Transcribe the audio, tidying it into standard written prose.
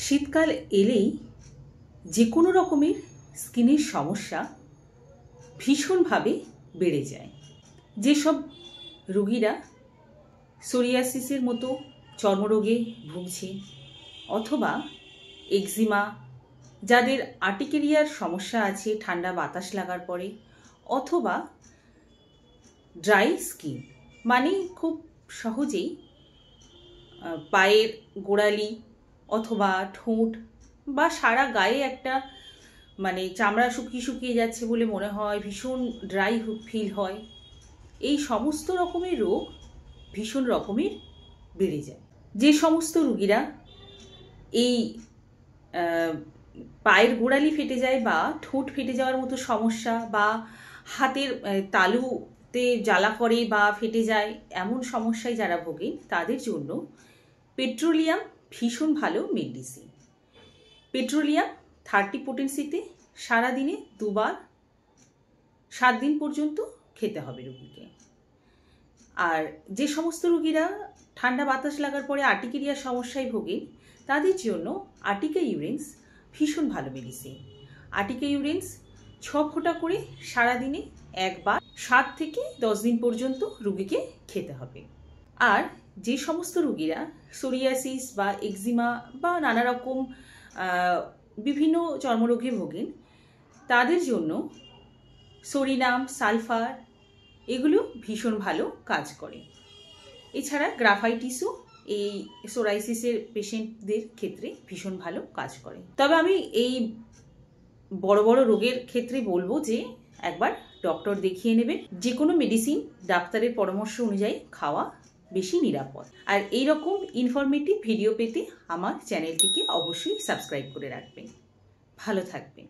শীতকাল এলেই যে কোনো রকমের স্কিনের সমস্যা ভীষণভাবে বেড়ে যায়। যেসব রোগীরা সোরিয়াসিসের মতো চর্মরোগে ভুগছে অথবা এক্সিমা, যাদের আর্টিকেরিয়ার সমস্যা আছে ঠান্ডা বাতাস লাগার পরে, অথবা ড্রাই স্কিন মানে খুব সহজেই পায়ের গোড়ালি অথবা ঠোঁট বা সারা গায়ে একটা চামড়া শুকিয়ে শুকিয়ে যাচ্ছে বলে মনে হয়, ভীষণ ড্রাই ফিল হয়, এই সমস্ত রকমের রোগ ভীষণ রকমের বেড়ে যায়। যে সমস্ত রোগীরা এই পায়ের গোড়ালি ফেটে যায় বা ঠোঁট ফেটে যাওয়ার মতো সমস্যা, বা হাতের তালুতে জ্বালা করে বা ফেটে যায়, এমন সমস্যায় যারা ভোগে তাদের জন্য পেট্রোলিয়াম ভীষণ ভালো মেডিসিন। পেট্রোলিয়াম 30 পোটেন্সিতে সারাদিনে 2 বার 7 দিন পর্যন্ত খেতে হবে রোগীকে। আর যে সমস্ত রোগীরা ঠান্ডা বাতাস লাগার পরে আর্টিকেরিয়ার সমস্যায় ভোগে তাদের জন্য আর্টিকা ইউরেন্স ভীষণ ভালো মেডিসিন। আর্টিকা ইউরেন্স 6 ফোঁটা করে সারাদিনে একবার 7 থেকে 10 দিন পর্যন্ত রোগীকে খেতে হবে। আর যে সমস্ত রোগীরা সোরিয়াসিস বা এক্সিমা বা নানা রকম বিভিন্ন চর্মরোগে ভোগেন তাদের জন্য সোরিনাম, সালফার এগুলো ভীষণ ভালো কাজ করে। এছাড়া গ্রাফাইটিসও এই সোরাইসিসের পেশেন্টদের ক্ষেত্রে ভীষণ ভালো কাজ করে। তবে আমি এই বড় বড় রোগের ক্ষেত্রে বলবো যে একবার ডক্টর দেখিয়ে নেবেন। যে কোনো মেডিসিন ডাক্তারের পরামর্শ অনুযায়ী খাওয়া বেশি নিরাপদ। আর এই রকম ইনফরমেটিভ ভিডিও পেতে আমার চ্যানেলটিকে অবশ্যই সাবস্ক্রাইব করে রাখবেন। ভালো থাকবেন।